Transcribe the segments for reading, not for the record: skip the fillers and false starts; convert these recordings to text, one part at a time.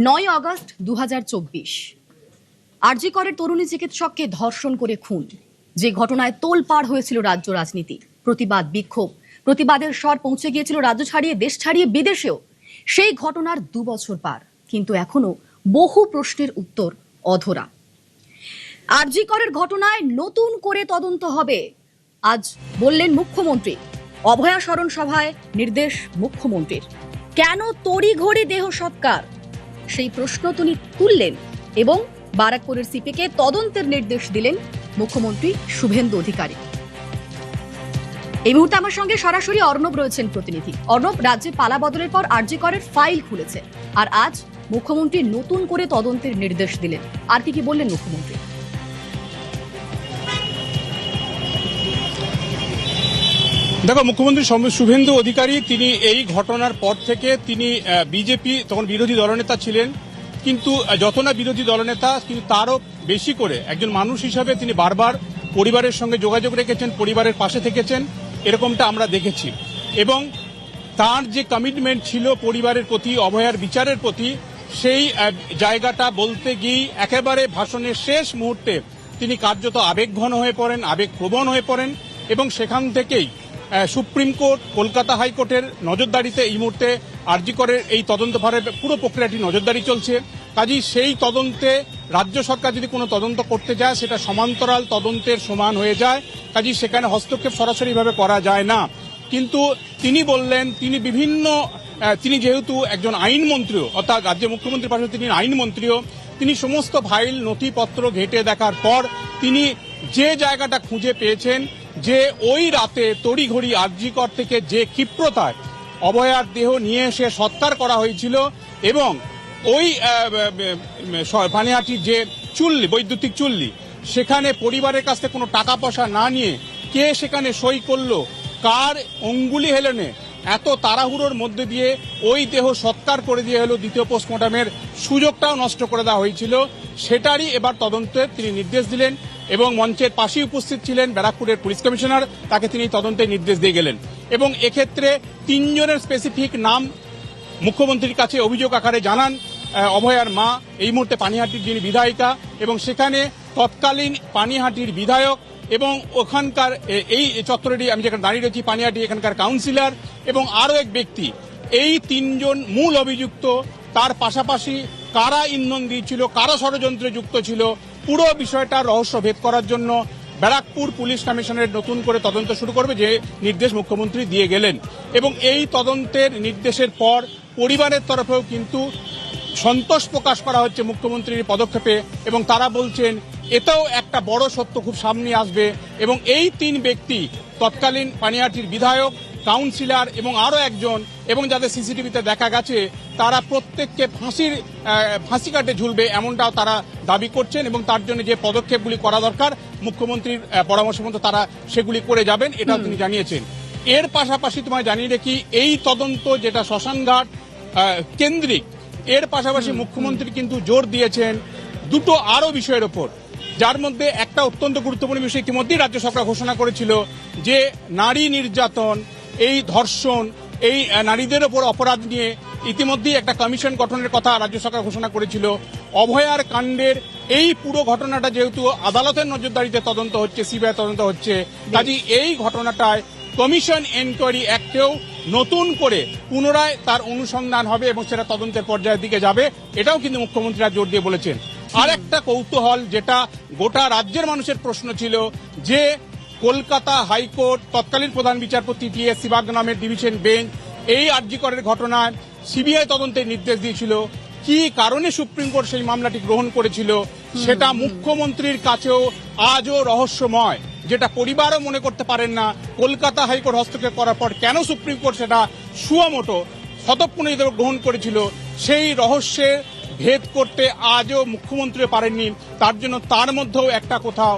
9 August 2024 আরজি করের তরুণী চিকিৎসককে ধর্ষণ করে খুন, যে ঘটনায় তোলপাড় হয়েছিল রাজ্য রাজনীতি। প্রতিবাদ, বিক্ষোভ, প্রতিবাদের স্বর পৌঁছে গিয়েছিল রাজ্য ছাড়িয়ে, দেশ ছাড়িয়ে, বিদেশেও। সেই ঘটনার 2 বছর পার, কিন্তু এখনো বহু প্রশ্নের উত্তর অধরা। আরজি করের ঘটনায় নতুন করে তদন্ত হবে, আজ বললেন মুখ্যমন্ত্রী। অভয়া স্মরণ সভায় নির্দেশ মুখ্যমন্ত্রীর। কেন তড়িঘড়ি দেহ সৎকার, সেই প্রশ্ন তিনি তুললেন এবং বারাকপুরের সিপিকে তদন্তের নির্দেশ দিলেন মুখ্যমন্ত্রী শুভেন্দু অধিকারী। এই মুহূর্তে আমার সঙ্গে সরাসরি অর্ণব রয়েছেন প্রতিনিধি। অর্ণব, রাজ্যে পালা বদলের পর আরজি করের ফাইল খুলেছে, আর আজ মুখ্যমন্ত্রী নতুন করে তদন্তের নির্দেশ দিলেন। আর কি বললেন মুখ্যমন্ত্রী? দেখো, মুখ্যমন্ত্রী শুভেন্দু অধিকারী তিনি এই ঘটনার পর থেকে তিনি বিজেপি তখন বিরোধী দলনেতা ছিলেন, কিন্তু যত না বিরোধী দলনেতা, কিন্তু তারও বেশি করে একজন মানুষ হিসাবে তিনি বারবার পরিবারের সঙ্গে যোগাযোগ রেখেছেন, পরিবারের পাশে থেকেছেন, এরকমটা আমরা দেখেছি। এবং তার যে কমিটমেন্ট ছিল পরিবারের প্রতি, অভয়ার বিচারের প্রতি, সেই জায়গাটা বলতে গিয়ে একেবারে ভাষণের শেষ মুহূর্তে তিনি কার্যত আবেগঘন হয়ে পড়েন, আবেগপ্রবণ হয়ে পড়েন। এবং সেখান থেকেই সুপ্রিম কোর্ট, কলকাতা হাইকোর্টের নজরদারিতে এই মুহূর্তে আরজি করের এই তদন্তভারের পুরো প্রক্রিয়াটি নজরদারি চলছে। কাজেই সেই তদন্তে রাজ্য সরকার যদি কোনো তদন্ত করতে যায়, সেটা সমান্তরাল তদন্তের সমান হয়ে যায়। কাজেই সেখানে হস্তক্ষেপ সরাসরিভাবে করা যায় না। কিন্তু তিনি বললেন, তিনি যেহেতু একজন আইনমন্ত্রীও, অর্থাৎ রাজ্যের মুখ্যমন্ত্রীর পাশে তিনি আইনমন্ত্রীও, তিনি সমস্ত ফাইল নথিপত্র ঘেঁটে দেখার পর তিনি যে জায়গাটা খুঁজে পেয়েছেন, যে ওই রাতে তড়িঘড়ি আরজি কর থেকে যে ক্ষিপ্রতায় অভয়ার দেহ নিয়ে এসে সৎকার করা হয়েছিল, এবং ওই পানিহাটির যে চুল্লি, বৈদ্যুতিক চুল্লি, সেখানে পরিবারের কাছ থেকে কোনো টাকা পয়সা না নিয়ে কে সেখানে সই করলো, কার অঙ্গুলি হেলনে এত তাড়াহুড়োর মধ্যে দিয়ে ওই দেহ সৎকার করে দিয়ে হলো, দ্বিতীয় পোস্টমর্টমের সুযোগটাও নষ্ট করে দেওয়া হয়েছিল, সেটারই এবার তদন্তের তিনি নির্দেশ দিলেন। এবং মঞ্চের পাশেই উপস্থিত ছিলেন ব্যারাকপুরের পুলিশ কমিশনার, তাকে তিনি তদন্তের নির্দেশ দিয়ে গেলেন। এবং এক্ষেত্রে 3 জনের স্পেসিফিক নাম মুখ্যমন্ত্রীর কাছে অভিযোগ আকারে জানান অভয়ার মা, এই মুহূর্তে পানিহাটির যিনি বিধায়িকা, এবং সেখানে তৎকালীন পানিহাটির বিধায়ক এবং ওখানকার এই চত্বরেরই আমি যেখানে দাঁড়িয়ে রয়েছি পানিহাটি, এখানকার কাউন্সিলর এবং আরও এক ব্যক্তি। এই 3 জন মূল অভিযুক্ত। তার পাশাপাশি কারা ইন্ধন দিয়েছিল, কারা ষড়যন্ত্রে যুক্ত ছিল, পুরো বিষয়টা রহস্য ভেদ করার জন্য ব্যারাকপুর পুলিশ কমিশনারেট নতুন করে তদন্ত শুরু করবে, যে নির্দেশ মুখ্যমন্ত্রী দিয়ে গেলেন। এবং এই তদন্তের নির্দেশের পর পরিবারের তরফেও কিন্তু সন্তোষ প্রকাশ করা হচ্ছে মুখ্যমন্ত্রীর পদক্ষেপে, এবং তারা বলছেন এতেও একটা বড় সত্য খুব সামনে আসবে। এবং এই 3 ব্যক্তি, তৎকালীন পানিহাটির বিধায়ক, কাউন্সিলর এবং আরও একজন, এবং যাদের সিসিটিভিতে দেখা গেছে, তারা প্রত্যেককে ফাঁসি কাটে ঝুলবে, এমনটাও তারা দাবি করছেন। এবং তার জন্য যে পদক্ষেপগুলি করা দরকার মুখ্যমন্ত্রীর পরামর্শ মতো তারা সেগুলি করে যাবেন, এটাও তিনি জানিয়েছেন। এর পাশাপাশি তোমায় জানিয়ে রাখি, এই তদন্ত যেটা শ্মশানঘাট কেন্দ্রিক, এর পাশাপাশি মুখ্যমন্ত্রী কিন্তু জোর দিয়েছেন দুটো আরও বিষয়ের ওপর, যার মধ্যে একটা অত্যন্ত গুরুত্বপূর্ণ বিষয় ইতিমধ্যেই রাজ্য সরকার ঘোষণা করেছিল, যে নারী নির্যাতন, এই ধর্ষণ, এই নারীদের ওপর অপরাধ নিয়ে ইতিমধ্যেই একটা কমিশন গঠনের কথা রাজ্য সরকার ঘোষণা করেছিল। অভয়ার কাণ্ডের এই পুরো ঘটনাটা যেহেতু আদালতের নজরদারিতে তদন্ত হচ্ছে, সিবিআই তদন্ত হচ্ছে, কাজেই এই ঘটনাটায় কমিশন এনকোয়ারি অ্যাক্টেও নতুন করে পুনরায় তার অনুসন্ধান হবে এবং সেটা তদন্তের পর্যায়ের দিকে যাবে, এটাও কিন্তু মুখ্যমন্ত্রীরা জোর দিয়ে বলেছেন। আর একটা কৌতূহল, যেটা গোটা রাজ্যের মানুষের প্রশ্ন ছিল, যে কলকাতা হাইকোর্ট তৎকালীন প্রধান বিচারপতি টি.এস. সিবাগ নামের ডিভিশন বেঞ্চ এই আরজি করের ঘটনায় সিবিআই তদন্তের নির্দেশ দিয়েছিল, কি কারণে সুপ্রিম কোর্ট সেই মামলাটি গ্রহণ করেছিল, সেটা মুখ্যমন্ত্রীর কাছেও আজও রহস্যময়, যেটা পরিবারও মনে করতে পারেন না। কলকাতা হাইকোর্ট হস্তক্ষেপ করার পর কেন সুপ্রিম কোর্ট সেটা সুয়ামোটো স্বতঃপ্রণোদিত গ্রহণ করেছিল, সেই রহস্যের ভেদ করতে আজও মুখ্যমন্ত্রী পারেননি। তার জন্য তার মধ্যেও একটা কোথাও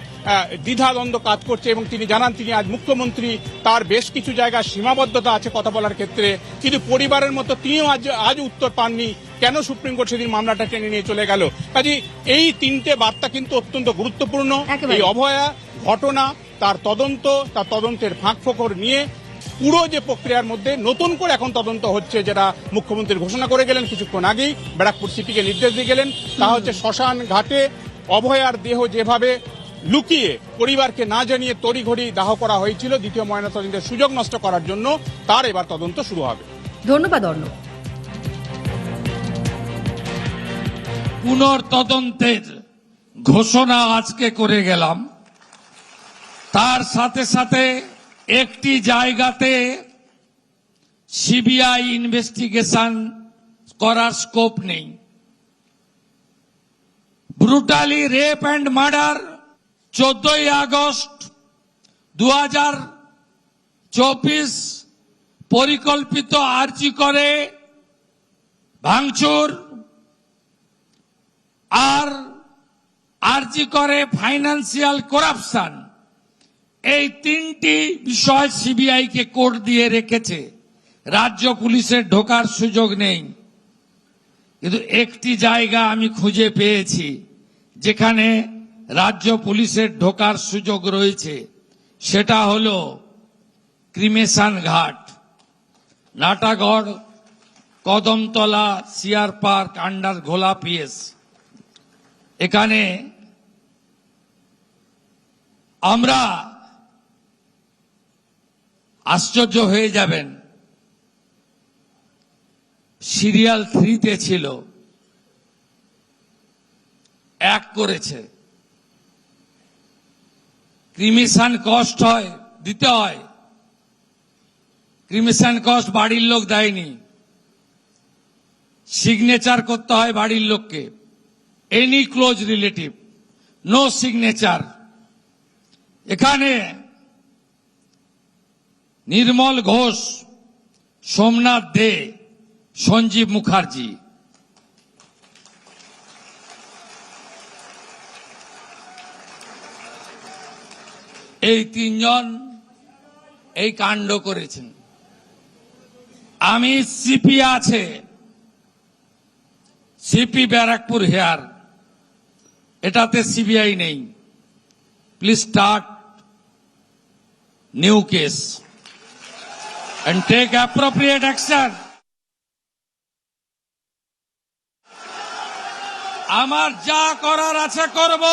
দ্বিধাদ্বন্দ্ব কাজ করছে। এবং তিনি জানান, তিনি আজ মুখ্যমন্ত্রী, তার বেশ কিছু জায়গায় সীমাবদ্ধতা আছে কথা বলার ক্ষেত্রে, কিন্তু পরিবারের মতো তিনিও আজ উত্তর পাননি কেন সুপ্রিম কোর্ট সেদিন মামলাটা টেনে নিয়ে চলে গেল। কাজে এই 3টে বার্তা কিন্তু অত্যন্ত গুরুত্বপূর্ণ। এই অভয়া ঘটনা, তার তদন্ত, তার তদন্তের ফাঁক ফোকর নিয়ে পুরো যে প্রক্রিয়ার মধ্যে নতুন করে এখন তদন্ত হচ্ছে, যেটা মুখ্যমন্ত্রী ঘোষণা করে গেলেন কিছুক্ষণ আগেই, ব্যারাকপুর সিপিকে নির্দেশ দিয়ে গেলেন, তা হচ্ছে শ্মশান ঘাটে অভয়ার দেহ যেভাবে লুকিয়ে পরিবারকে না জানিয়ে তড়িঘড়ি দাহ করা হয়েছিল দ্বিতীয় ময়নাতদন্তের সুযোগ নষ্ট করার জন্য, তার এবার তদন্ত শুরু হবে। ধন্যবাদ অর্ণব। পুনর্তদন্তের ঘোষণা আজকে করে গেলাম, তার সাথে সাথে একটি জায়গাতে সিবিআই ইনভেস্টিগেশন করার স্কোপ নেই। ব্রুটালি রেপ অ্যান্ড মার্ডার 14ই আগস্ট 2024 পরিকল্পিত আরজি করে ভাঙচুর আর আরজি করে ফাইন্যান্সিয়াল করাপশন, এই তিনটি বিষয় সিবিআই কে কোর্ট দিয়ে রেখেছে। রাজ্য পুলিশের ঢোকার সুযোগ নেই, কিন্তু একটি জায়গা আমি খুঁজে পেয়েছি যেখানে রাজ্য পুলিশের ঢোকার সুযোগ রয়েছে, সেটা হলো ক্রিমেশন ঘাট, Natagarh, Kadamtala, CR park, under ঘোলা পিএস। এখানে আমরা আশ্চর্য হয়ে যাবেন, সিরিয়াল 3-তে ছিল, 1 করেছে। ক্রিমিশন কস্ট হয়, দিতে হয়। ক্রিমিশন কস্ট বাড়ির লোক দেয়নি, সিগনেচার করতে হয় বাড়ির লোককে। Any close relative, no signature. এখানে নির্মল ঘোষ, সোমনাথ দে, সঞ্জীব মুখার্জি, এই 3 জন এই কাণ্ড করেছেন। আমি সিপি আছে, সিপি ব্যারাকপুর হেয়ার, এটাতে সিবিআই নেই। Please start new case and take appropriate action. আমার যা করার আছে করব।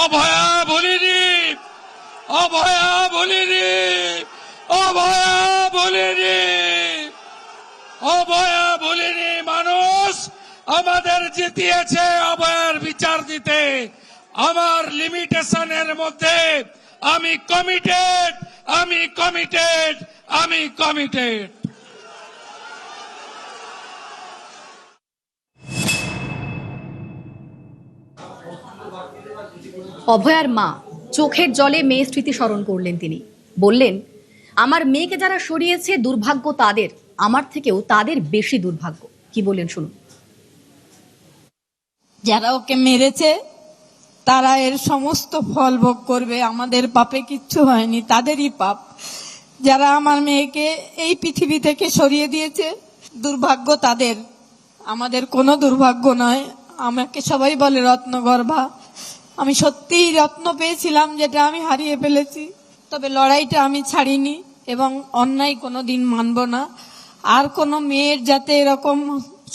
অভয়া বলিনি, অভয়া বলিনি, অভয়া বলিনি, অভয়া বলিনি। মানুষ আমাদের জিতিয়েছে অভয়ার বিচার দিতে। আমার লিমিটেশনের মধ্যে আমি কমিটেড, আমি কমিটেড, আমি কমিটেড। অভয়ার মা চোখের জলে মেয়ের স্মৃতি স্মরণ করলেন। তিনি বললেন, আমার মেয়েকে যারা সরিয়েছে দুর্ভাগ্য তাদের, আমার থেকেও তাদের বেশি দুর্ভাগ্য। কি বললেন শুনুন। যারা ওকে মেরেছে তারা এর সমস্ত ফল ভোগ করবে। আমাদের পাপে কিচ্ছু হয়নি, তাদেরই পাপ। যারা আমার মেয়েকে এই পৃথিবী থেকে সরিয়ে দিয়েছে দুর্ভাগ্য তাদের, আমাদের কোনো দুর্ভাগ্য নয়। আমাকে সবাই বলে রত্নগর্ভা। আমি সত্যিই রত্ন পেয়েছিলাম, যেটা আমি হারিয়ে ফেলেছি। তবে লড়াইটা আমি ছাড়িনি এবং অন্যায় কোনো দিন মানব না। আর কোনো মেয়ের যাতে এরকম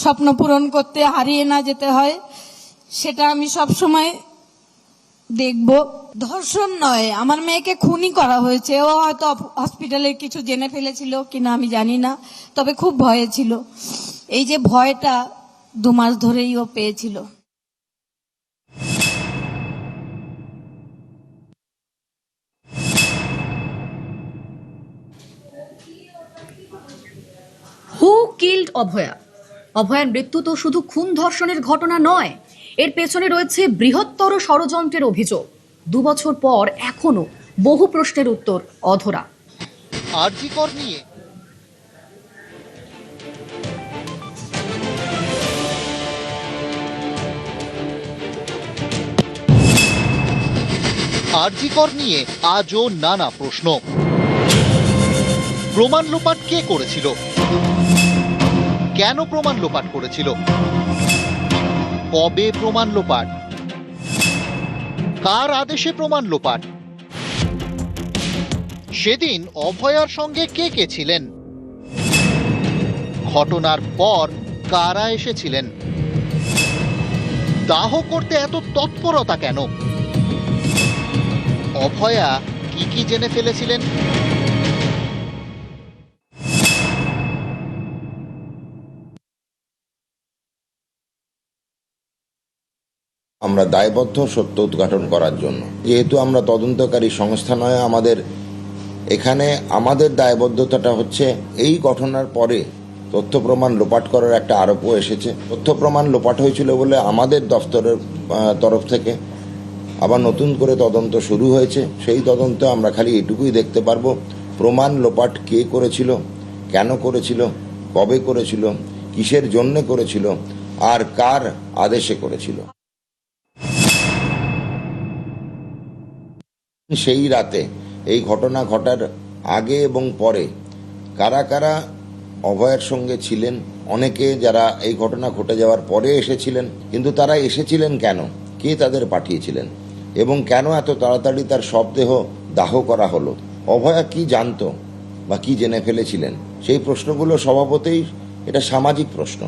স্বপ্ন পূরণ করতে হারিয়ে না যেতে হয়, সেটা আমি সব সময় দেখব। ধর্ষণ নয়, আমার মেয়েকে খুনই করা হয়েছে। ও হয়তো হসপিটালের কিছু জেনে ফেলেছিল কিনা আমি জানি না, তবে খুব ভয়ে ছিল। এই যে ভয়টা 2 মাস ধরেই ও পেয়েছিল। হু কিল্ড অভয়া? অভয়ার মৃত্যু তো শুধু খুন ধর্ষণের ঘটনা নয়, এর পেছনে রয়েছে বৃহত্তর ষড়যন্ত্রের অভিযোগ। 2 বছর পর এখনো বহু প্রশ্নের উত্তর অধরা। আরজি কর নিয়ে আরজি কর নিয়ে আজও নানা প্রশ্ন। প্রমাণ লোপাট কে করেছিল? কেন প্রমাণ লোপাট করেছিল? কবে প্রমাণ লোপাট? কার আদেশে প্রমাণ লোপাট? সেদিন অভয়ার সঙ্গে কে কে ছিলেন? ঘটনার পর কারা এসেছিলেন? দাহ করতে এত তৎপরতা কেন? অভয়া কি কি জেনে ফেলেছিলেন? আমরা দায়বদ্ধ সত্য উদ্ঘাটন করার জন্য। যেহেতু আমরা তদন্তকারী সংস্থা নয়, আমাদের দায়বদ্ধতাটা হচ্ছে এই ঘটনার পরে তথ্য প্রমাণ লোপাট করার একটা আরোপও এসেছে। তথ্য প্রমাণ লোপাট হয়েছিল বলে আমাদের দফতরের তরফ থেকে আবার নতুন করে তদন্ত শুরু হয়েছে। সেই তদন্তে আমরা খালি এটুকুই দেখতে পারবো, প্রমাণ লোপাট কে করেছিল, কেন করেছিল, কবে করেছিল, কিসের জন্যে করেছিল, আর কার আদেশে করেছিল। সেই রাতে এই ঘটনা ঘটার আগে এবং পরে কারা কারা অভয়ের সঙ্গে ছিলেন, অনেকে যারা এই ঘটনা ঘটে যাওয়ার পরে এসেছিলেন, কিন্তু তারা এসেছিলেন কেন, কে তাদের পাঠিয়েছিলেন এবং কেন এত তাড়াতাড়ি তার শবদেহ দাহ করা হলো, অভয়া কি জানতো বা কি জেনে ফেলেছিলেন, সেই প্রশ্নগুলো স্বভাবতই এটা সামাজিক প্রশ্ন।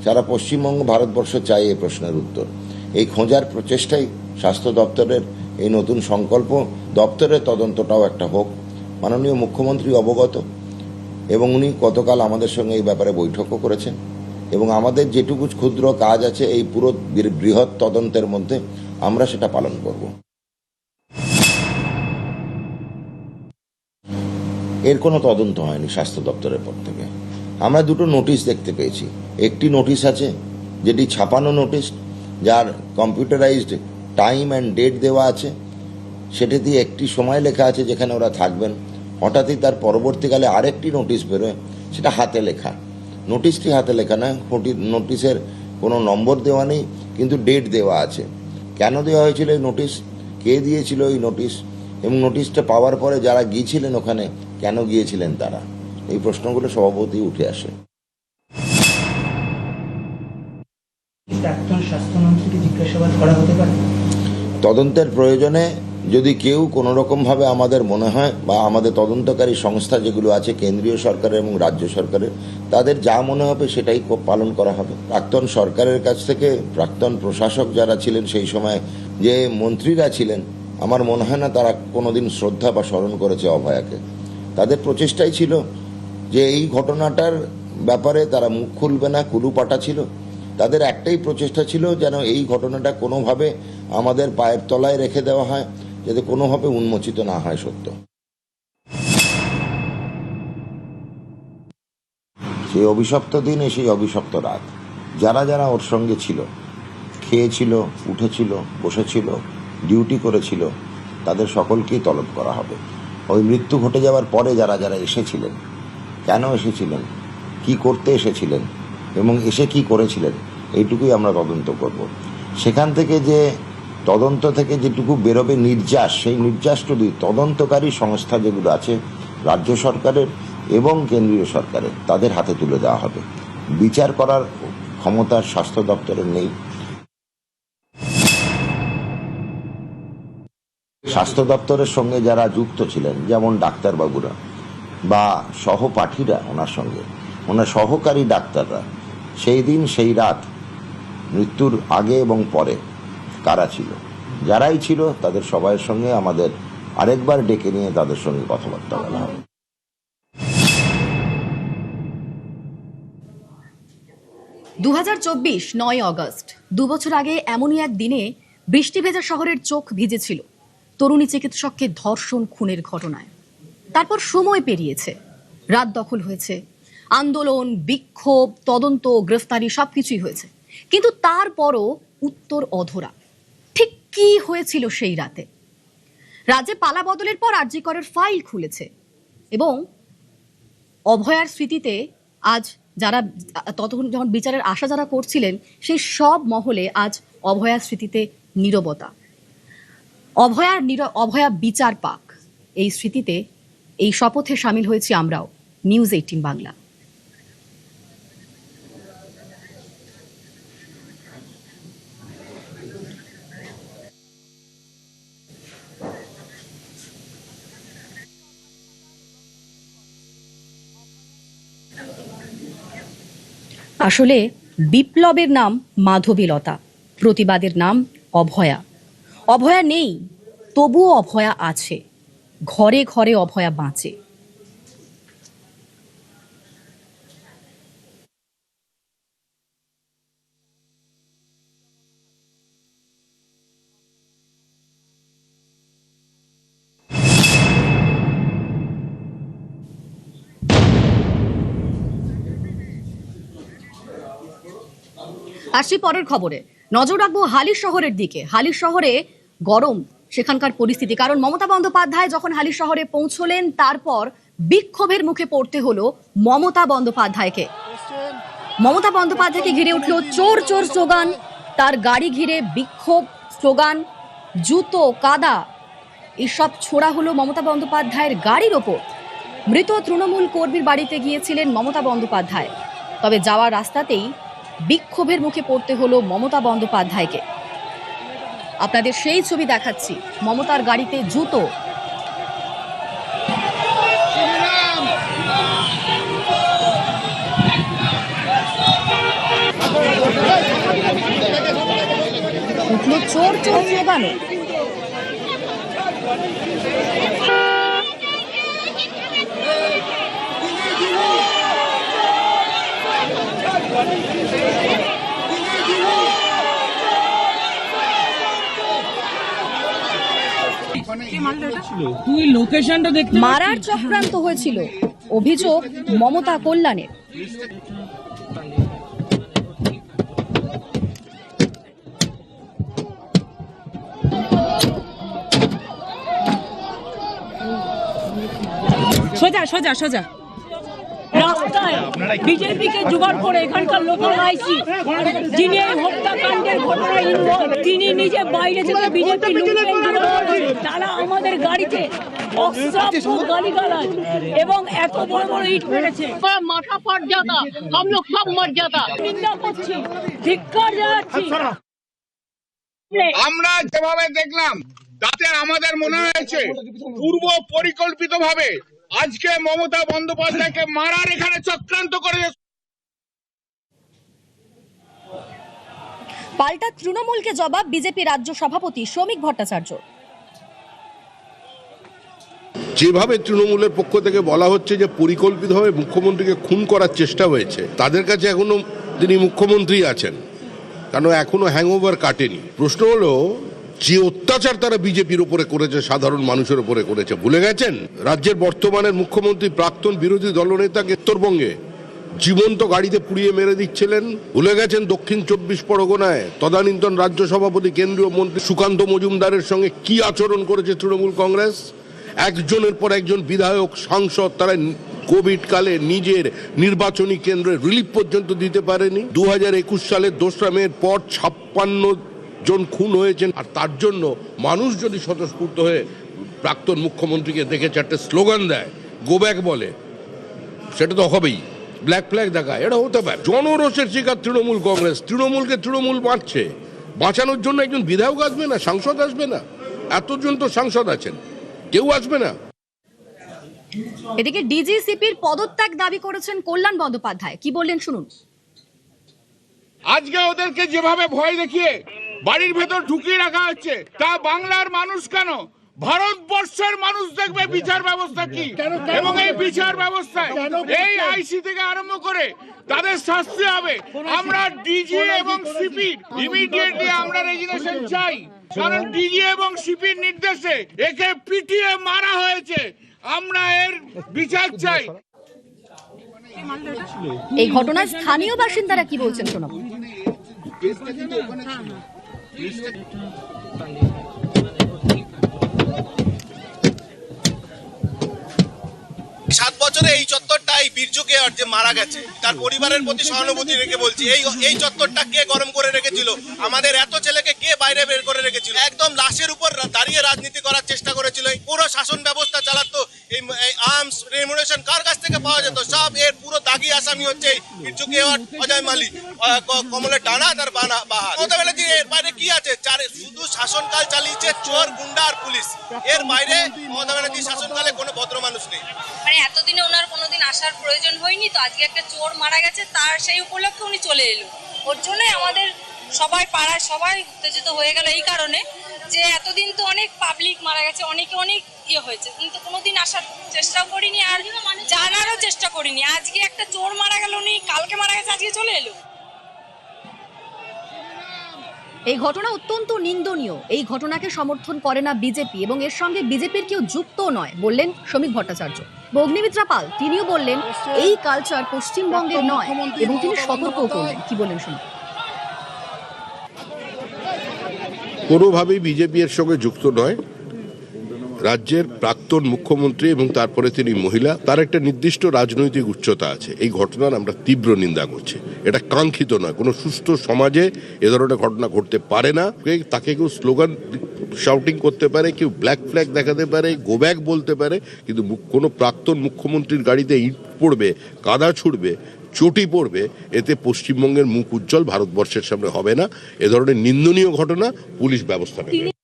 সারা পশ্চিমবঙ্গ ভারতবর্ষ চাই এই প্রশ্নের উত্তর। এই খোঁজার প্রচেষ্টাই স্বাস্থ্য দপ্তরের এই নতুন সংকল্প। দপ্তরের তদন্তটাও একটা হোক। মাননীয় মুখ্যমন্ত্রী অবগত এবং উনি গতকাল আমাদের সঙ্গে এই ব্যাপারে বৈঠকও করেছেন এবং আমাদের যেটুকু ক্ষুদ্র কাজ আছে এই পুরো বৃহৎ তদন্তের মধ্যে আমরা সেটা পালন করব। এর কোনো তদন্ত হয়নি স্বাস্থ্য দপ্তরের পর থেকে। আমরা দুটো নোটিশ দেখতে পেয়েছি। একটি নোটিশ আছে যেটি ছাপানো নোটিশ, যার কম্পিউটারাইজড টাইম অ্যান্ড ডেট দেওয়া আছে। সেটাতে একটি সময় লেখা আছে যেখানে ওরা থাকবেন। হঠাৎই তার পরবর্তীকালে আরেকটি নোটিশ বেরোয়, সেটা হাতে লেখা। নোটিশটি হাতে লেখা না, নোটিশের কোনো নম্বর দেওয়া নেই, কিন্তু ডেট দেওয়া আছে। কেন দেওয়া হয়েছিল এই নোটিশ, কে দিয়েছিল এই নোটিশ, এবং নোটিশটা পাওয়ার পরে যারা গিয়েছিলেন ওখানে কেন গিয়েছিলেন তারা, এই প্রশ্নগুলো স্বভাবতই উঠে আসে। প্রাক্তন স্বাস্থ্যমন্ত্রীকে জিজ্ঞাসাবাদ করা হতে পারে? তদন্তের প্রয়োজনে যদি কেউ কোনো রকমভাবে আমাদের মনে হয় বা আমাদের তদন্তকারী সংস্থা যেগুলো আছে কেন্দ্রীয় সরকারের এবং রাজ্য সরকারের, তাদের যা মনে হবে সেটাই পালন করা হবে। প্রাক্তন সরকারের কাছ থেকে প্রাক্তন প্রশাসক যারা ছিলেন, সেই সময় যে মন্ত্রীরা ছিলেন, আমার মনে হয় না তারা কোনোদিন শ্রদ্ধা বা স্মরণ করেছে অভয়াকে। তাদের প্রচেষ্টাই ছিল যে এই ঘটনাটার ব্যাপারে তারা মুখ খুলবে না, কুলুপাটা ছিল। তাদের একটাই প্রচেষ্টা ছিল যেন এই ঘটনাটা কোনোভাবে আমাদের পায়ের তলায় রেখে দেওয়া হয়, যাতে কোনোভাবে উন্মোচিত না হয় সত্য। সেই অভিশপ্ত দিন, সেই অভিশপ্ত রাত, যারা যারা ওর সঙ্গে ছিল, খেয়েছিল, উঠেছিল, বসেছিল, ডিউটি করেছিল, তাদের সকলকেই তলব করা হবে। ওই মৃত্যু ঘটে যাওয়ার পরে যারা যারা এসেছিলেন, কেন এসেছিলেন, কি করতে এসেছিলেন এবং এসে কি করেছিলেন, এইটুকুই আমরা তদন্ত করব। সেখান থেকে যে তদন্ত থেকে যেটুকু বেরোবে নির্যাস, সেই নির্যাসটুকুই তদন্তকারী সংস্থা যেগুলো আছে রাজ্য সরকারের এবং কেন্দ্রীয় সরকারের, তাদের হাতে তুলে দেওয়া হবে। বিচার করার ক্ষমতা স্বাস্থ্য দপ্তরের নেই। স্বাস্থ্য দপ্তরের সঙ্গে যারা যুক্ত ছিলেন, যেমন ডাক্তারবাবুরা বা সহপাঠীরা, ওনার সঙ্গে ওনার সহকারী ডাক্তাররা, সেই দিন সেই রাত মৃত্যুর আগে এবং পরে কারা ছিল, যারাই ছিল, তাদের সবাইয়ের সঙ্গে আমাদের আরেকবার ডেকে নিয়ে তাদের সঙ্গে কথাবার্তা বলা হবে। 2024 9 অগস্ট, 2 বছর আগে এমনই এক দিনে বৃষ্টি ভেজা শহরের চোখ ভিজেছিল তরুণী চিকিৎসককে ধর্ষণ খুনের ঘটনায়। তারপর সময় পেরিয়েছে, রাত দখল হয়েছে, আন্দোলন, বিক্ষোভ, তদন্ত, গ্রেফতারি সবকিছুই হয়েছে, কিন্তু তারপরও উত্তর অধরা। ঠিক কি হয়েছিল সেই রাতে? রাজ্যে পালা বদলের পর আরজি করের ফাইল খুলেছে এবং অভয়ার স্মৃতিতে আজ যারা ততক্ষণ যখন বিচারের আশা যারা করছিলেন, সেই সব মহলে আজ অভয়ার স্মৃতিতে নীরবতা। অভয়া বিচার পাক, এই স্মৃতিতে, এই শপথে সামিল হয়েছি আমরাও, নিউজ 18 বাংলা। আসলে বিপ্লবের নাম মাধবীলতা, প্রতিবাদের নাম অভয়া। অভয়া নেই, তবুও অভয়া আছে, ঘরে ঘরে অভয়া বাঁচে। আসছি পরের খবরে, নজর রাখবো হালির শহরের দিকে। হালির শহরে গরম সেখানকার পরিস্থিতি, কারণ মমতা বন্দ্যোপাধ্যায় যখন হালির শহরে পৌঁছলেন তারপর বিক্ষোভের মুখে পড়তে হলো মমতা বন্দ্যোপাধ্যায়কে। মমতা বন্দ্যোপাধ্যায়কে ঘিরে উঠল চোর চোর স্লোগান, তার গাড়ি ঘিরে বিক্ষোভ স্লোগান, জুতো কাদা এসব ছোড়া হলো মমতা বন্দ্যোপাধ্যায়ের গাড়ির ওপর। মৃত তৃণমূল কর্মীর বাড়িতে গিয়েছিলেন মমতা বন্দ্যোপাধ্যায়, তবে যাওয়ার রাস্তাতেই বিক্ষোভের মুখে পড়তে হলো মমতা বন্দ্যোপাধ্যায়কে। আপনাদের সেই ছবি দেখাচ্ছি, মমতার গাড়িতে জুতো। উঠল চোর চোর স্লোগানও। তুই লোকেশনটা দেখ। মারার চক্রান্ত হয়েছিল, অভিযোগ মমতা কল্যাণের। সোজা সোজা সোজা রাস্তায় বিজেপিকে জোগাড় করে এখানকার লোকাল আইসি যিনি এই হত্যাকাণ্ডের ঘটনায় ইনভলভ, তিনি নিজে বাইরে থেকে বিজেপি তারা আমাদের গাড়িতে অশ্রাব্য গালিগালাজ এবং এত বড় বড় ইট মেরেছে। মাথা ফাট যাতা, हम लोग सब मर जाता। নিন্দা করছি, ধিক্কার জানাচ্ছি। আমরা যেভাবে দেখলাম তাতে আমাদের মনে হয়েছে পূর্ব পরিকল্পিতভাবে আজকে মমতা বন্দ্যোপাধ্যায়কে মারার এখানে চক্রান্ত করে। পাল্টা তৃণমূলকে জবাব বিজেপি রাজ্য সভাপতি শ্রমিক ভট্টাচার্য। যেভাবে তৃণমূলের পক্ষ থেকে বলা হচ্ছে যে পরিকল্পিতভাবে মুখ্যমন্ত্রীকে খুন করার চেষ্টা হয়েছে, তাদের কাছে এখনো তিনি মুখ্যমন্ত্রী আছেন, কারণ এখনো হ্যাংওভার কাটেনি। প্রশ্ন হলো যে অত্যাচার তারা বিজেপির উপরে করেছে, সাধারণ মানুষের উপরে করেছে, ভুলে গেছেন? রাজ্যের বর্তমানের মুখ্যমন্ত্রী প্রাক্তন বিরোধী দলনেতাকে উত্তরবঙ্গে জীবন্ত গাড়িতে পুড়িয়ে মেরে দিচ্ছিলেন। ভুলে গেছেন দক্ষিণ 24 পরগনায় তদানীন্তন রাজ্য সভাপতি কেন্দ্রীয় মন্ত্রী সুকান্ত মজুমদারের সঙ্গে কি আচরণ করেছে তৃণমূল কংগ্রেস? একজনের পর একজন বিধায়ক, সাংসদ তারা কোভিড কালে নিজের নির্বাচনী কেন্দ্রে রিলিফ পর্যন্ত দিতে পারেনি। 2021 সালের 2রা মের পর 56 জন খুন হয়েছেন, আর তার জন্য মানুষ যদি স্বতঃস্ফূর্ত হয়ে প্রাক্তন মুখ্যমন্ত্রীকে দেখে চারটে স্লোগান দেয়, গো ব্যাক বলে, সেটা তো হবেই। ব্ল্যাক ফ্ল্যাগ দেখায়, এটা হতে পারে। জনরোষের শিকার তৃণমূল কংগ্রেস। তৃণমূলকে তৃণমূল মারছে, বাঁচানোর জন্য একজন বিধায়ক আসবে না, সাংসদ আসবে না? এতজন তো সাংসদ আছেন, কেউ আসবে না। এদিকে ডিজিসিপির পদত্যাগ দাবি করেছেন কল্যাণ বন্দ্যোপাধ্যায়, কি বললেন শুনুন। আজকে ওদেরকে যেভাবে ভয় দেখিয়ে বাড়ির ভেতর ঢুকিয়ে রাখা হচ্ছে, তা বাংলার মানুষ কেন, ভারতবর্ষের মানুষ দেখবে বিচার ব্যবস্থা কি, এবং এই বিচার ব্যবস্থায় এই আইসি থেকে আরম্ভ করে তাদের শাস্তি হবে। আমরা ডিজি এবং সিপি ইমিডিয়েটলি আমরা রেজিগনেশন চাই, কারণ ডিজি এবং সিপির নির্দেশে একে পিটিয়ে মারা হয়েছে। আমরা এর বিচার চাই। এই ঘটনায় স্থানীয় বাসিন্দারা কি বলছেন শোনাব। 7 বছরে এই চত্বরটাই বীর্যকে যে মারা গেছে তার পরিবারের প্রতি সহানুভূতি রেখে বলছি, এই চত্বরটা কে গরম করে রেখেছিল? আমাদের এত ছেলেকে কে বাইরে বের করে রেখেছিল? একদম লাশের উপর দাঁড়িয়ে রাজনীতি করার চেষ্টা করেছিল। এই পুরো শাসন ব্যবস্থা চালাতো এই আর্মস রেমুনেশন কার কাছ থেকে পাওয়া যেত? সব এর পুরো দাগি আসামি হচ্ছে বীর্যকে, অজয় মালি, কমলের ডানা তার বাহার। এর বাইরে কি আছে? 4 আর শুধু শাসনকাল চালিয়েছে চোর গুন্ডা আর পুলিশ। এর বাইরে মমতা ব্যানার্জির শাসনকালে কোনো ভদ্র মানুষ নেই। মানে এতদিনে ওনার কোনোদিন আসার প্রয়োজন হয়নি, তো আজকে একটা চোর মারা গেছে তার সেই উপলক্ষে উনি চলে এলো। ওর জন্যই আমাদের সবাই পাড়ায় সবাই উত্তেজিত হয়ে গেল, এই কারণে যে এতদিন তো অনেক পাবলিক মারা গেছে, অনেকে অনেক ইয়ে হয়েছে, কিন্তু কোনোদিন আসার চেষ্টাও করিনি আর জানারও চেষ্টা করিনি। আজকে একটা চোর মারা গেল, উনি কালকে মারা গেছে, আজকে চলে এলো। এই ঘটনা অত্যন্ত নিন্দনীয়। এই ঘটনাকে সমর্থন করে না বিজেপি এবং এর সঙ্গে বিজেপির কেউ যুক্ত নয় বললেন শ্রমিক ভট্টাচার্য। অগ্নিমিত্রা পাল তিনিও বললেন এই কালচার পশ্চিমবঙ্গের নয় এবং তিনি সতর্ক করলেন। কি বললেন শুনুন। কোনোভাবেই বিজেপি এর সঙ্গে যুক্ত নয়। রাজ্যের প্রাক্তন মুখ্যমন্ত্রী এবং তারপরে তিনি মহিলা, তার একটা নির্দিষ্ট রাজনৈতিক উচ্চতা আছে। এই ঘটনার আমরা তীব্র নিন্দা করছি। এটা কাঙ্ক্ষিত নয়। কোনো সুস্থ সমাজে এ ধরনের ঘটনা ঘটতে পারে না। তাকে কেউ স্লোগান শাউটিং করতে পারে, কেউ ব্ল্যাক ফ্ল্যাগ দেখাতে পারে, গো ব্যাক বলতে পারে, কিন্তু কোনো প্রাক্তন মুখ্যমন্ত্রীর গাড়িতে ইট পড়বে, কাদা ছুটবে, চটি পড়বে, এতে পশ্চিমবঙ্গের মুখ উজ্জ্বল ভারতবর্ষের সামনে হবে না। এ ধরনের নিন্দনীয় ঘটনা পুলিশ ব্যবস্থা নেবে।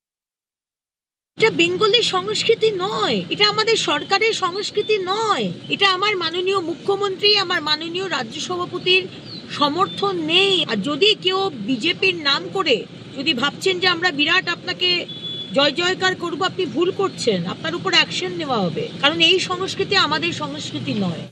এটা বেঙ্গলি সংস্কৃতি নয়, এটা আমাদের সরকারের সংস্কৃতি নয়। এটা আমার মাননীয় মুখ্যমন্ত্রী, আমার মাননীয় রাজ্য সভাপতির সমর্থন নেই। আর যদি কেউ বিজেপির নাম করে যদি ভাবছেন যে আমরা বিরাট আপনাকে জয় জয়কার করবো, আপনি ভুল করছেন। আপনার উপর অ্যাকশন নেওয়া হবে, কারণ এই সংস্কৃতি আমাদের সংস্কৃতি নয়।